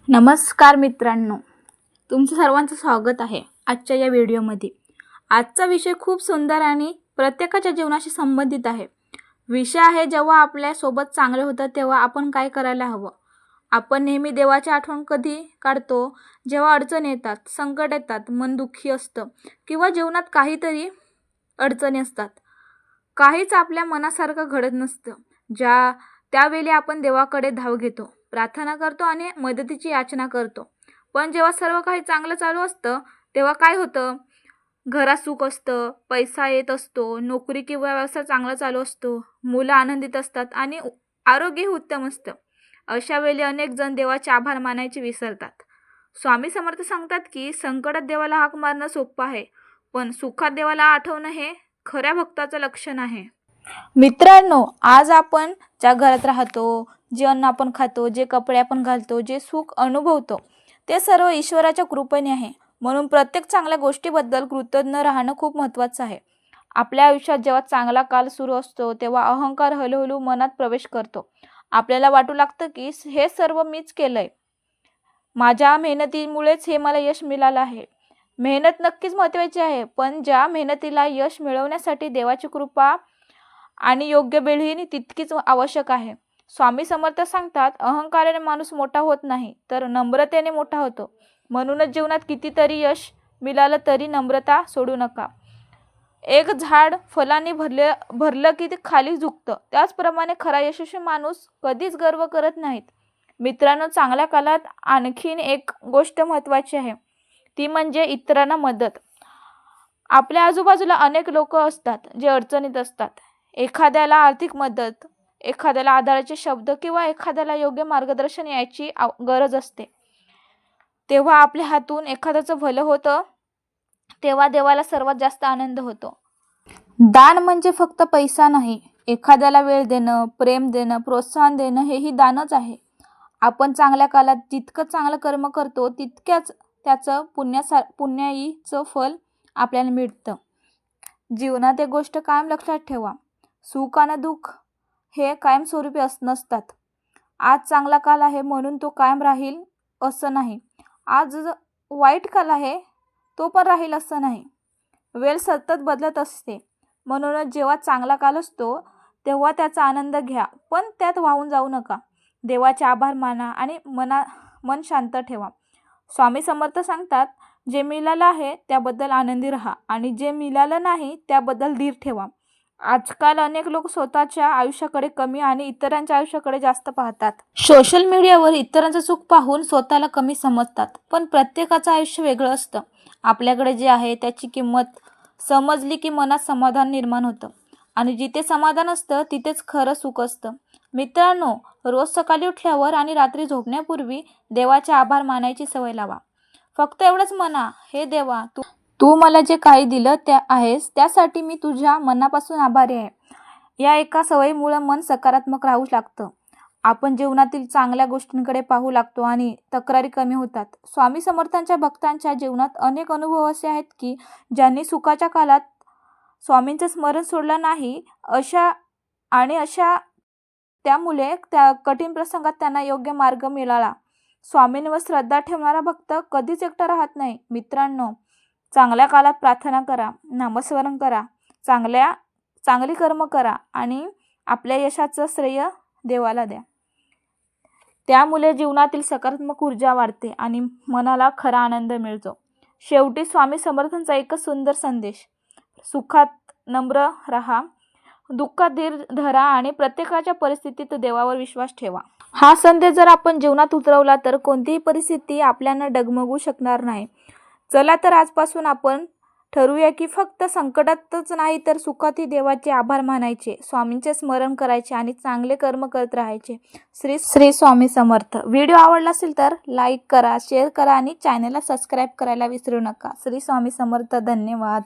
नमस्कार मित्रांनो, तुमचं सर्वांचं स्वागत आहे आजच्या या व्हिडिओमध्ये। आजचा विषय खूप सुंदर आणि प्रत्येकाच्या जीवनाशी संबंधित आहे। विषय आहे जेव्हा आपल्या सोबत चांगले होतं तेव्हा आपण काय करायला हवं। आपण नेहमी देवाची आठवण कधी काढतो जेव्हा अडचणी येतात, संकट येतात, मन दुःखी असतं किंवा जीवनात काहीतरी अडचणी असतात। काहीच आपल्या मनासारखं घडत नसतं। त्यावेळी आपण देवाकडे धाव घेतो, प्रार्थना करतो आणि मदतीची याचना करतो। पण जेव्हा सर्व काही चांगलं चालू असतं तेव्हा काय होतं? घरात सुख असतं, पैसा येत असतो, नोकरी किंवा व्यवसाय चांगला चालू असतो, मुलं आनंदित असतात आणि आरोग्यही उत्तम असतं। अशा वेळी अनेक जण देवाचे आभार मानायचे विसरतात। स्वामी समर्थ सांगतात की संकटात देवाला हाक मारणं सोपं आहे, पण सुखात देवाला आठवणं हे खऱ्या भक्ताचं लक्षण आहे। मित्रांनो, आज आपण ज्या घरात राहतो, जे अन्न आपण खातो, जे कपडे आपण घालतो, जे सुख अनुभवतो ते सर्व ईश्वराच्या कृपेने आहे। म्हणून प्रत्येक चांगल्या गोष्टीबद्दल कृतज्ञ राहणं खूप महत्त्वाचं आहे। आपल्या आयुष्यात जेव्हा चांगला काल सुरू असतो तेव्हा अहंकार हळूहळू मनात प्रवेश करतो। आपल्याला वाटू लागतं की हे सर्व मीच केलंय, माझ्या मेहनतीमुळेच हे मला यश मिळालं आहे। मेहनत नक्कीच महत्त्वाची आहे, पण ज्या मेहनतीला यश मिळवण्यासाठी देवाची कृपा आणि योग्य वेळ ही तितकीच आवश्यक आहे। स्वामी समर्थ सांगतात, अहंकाराने माणूस मोठा होत नाही तर नम्रतेने मोठा होतो। म्हणूनच जीवनात कितीतरी यश मिळालं तरी नम्रता सोडू नका। एक झाड फलांनी भरलं की ते खाली झुकतं, त्याचप्रमाणे खरा यशस्वी माणूस कधीच गर्व करत नाहीत। मित्रांनो, चांगल्या काळात आणखीन एक गोष्ट महत्त्वाची आहे, ती म्हणजे इतरांना मदत। आपल्या आजूबाजूला अनेक लोक असतात जे अडचणीत असतात। एखाद्याला आर्थिक मदत, एखाद्याला आधाराचे शब्द किंवा एखाद्याला योग्य मार्गदर्शन याची गरज असते। तेव्हा आपल्या हातून एखाद्याचं भलं होतं तेव्हा देवाला सर्वात जास्त आनंद होतो। दान म्हणजे फक्त पैसा नाही, एखाद्याला वेळ देणं, प्रेम देणं, प्रोत्साहन देणं हेही दानच आहे। आपण चांगल्या काळात जितकं चांगलं कर्म करतो तितक्याच त्याचं पुण्याईचं फल आपल्याला मिळतं। जीवनात एक गोष्ट कायम लक्षात ठेवा, सुख आणि दुःख हे कायमस्वरूपी नसतात। आज चांगला काळ आहे म्हणून तो कायम राहील असं नाही, आज वाईट काळ आहे तो पण राहील असं नाही। वेळ सतत बदलत असते, म्हणूनच जेव्हा चांगला काळ असतो तेव्हा त्याचा आनंद घ्या, पण त्यात वाहून जाऊ नका। देवाचे आभार माना आणि मन शांत ठेवा। स्वामी समर्थ सांगतात, जे मिळालं आहे त्याबद्दल आनंदी राहा आणि जे मिळालं नाही त्याबद्दल धीर ठेवा। आजकाल अनेक लोक स्वतःच्या आयुष्याकडे कमी आणि इतरांच्या आयुष्याकडे जास्त पाहतात। सोशल मीडियावर इतरांचं सुख पाहून स्वतःला कमी समजतात, पण प्रत्येकाचं आयुष्य वेगळं असतं। आपल्याकडे जे आहे त्याची किंमत समजली की मनात समाधान निर्माण होतं आणि जिथे समाधान असतं तिथेच खरं सुख असतं। मित्रांनो, रोज सकाळी उठल्यावर आणि रात्री झोपण्यापूर्वी देवाचे आभार मानायची सवय लावा। फक्त एवढंच म्हणा, हे देवा, तू मला जे काही दिलं आहेस त्यासाठी मी तुझ्या मनापासून आभारी आहे। या एका सवयीमुळे मन सकारात्मक राहू लागतं। आपण जीवनातील चांगल्या गोष्टींकडे पाहू लागतो आणि तक्रारी कमी होतात। स्वामी समर्थांच्या भक्तांच्या जीवनात अनेक अनुभव असे आहेत की ज्यांनी सुखाच्या काळात स्वामींचं स्मरण सोडलं नाही, त्यामुळे त्या कठीण प्रसंगात त्यांना योग्य मार्ग मिळाला। स्वामींवर श्रद्धा ठेवणारा भक्त कधीच एकटा राहत नाही। मित्रांनो, चांगल्या काळात प्रार्थना करा, नामस्मरण करा, चांगली कर्म करा आणि आपल्या यशाचं श्रेय देवाला द्या। त्यामुळे जीवनातील सकारात्मक ऊर्जा वाढते आणि मनाला खरा आनंद मिळतो। शेवटी स्वामी समर्थांचा एकच सुंदर संदेश, सुखात नम्र राहा, दुःखात धीर धरा आणि प्रत्येकाच्या परिस्थितीत देवावर विश्वास ठेवा। हा संदेश जर आपण जीवनात उतरवला तर कोणतीही परिस्थिती आपल्याला डगमगू शकणार नाही। चला तर आजपासून आपण ठरवूया की फक्त संकटातच नाही तर सुखातही देवाचे आभार मानायचे, स्वामींचे स्मरण करायचे आणि चांगले कर्म करत राहायचे। श्री स्वामी समर्थ। व्हिडिओ आवडला असेल तर लाईक करा, शेअर करा आणि चॅनलला सबस्क्राईब करायला विसरू नका। श्री स्वामी समर्थ। धन्यवाद।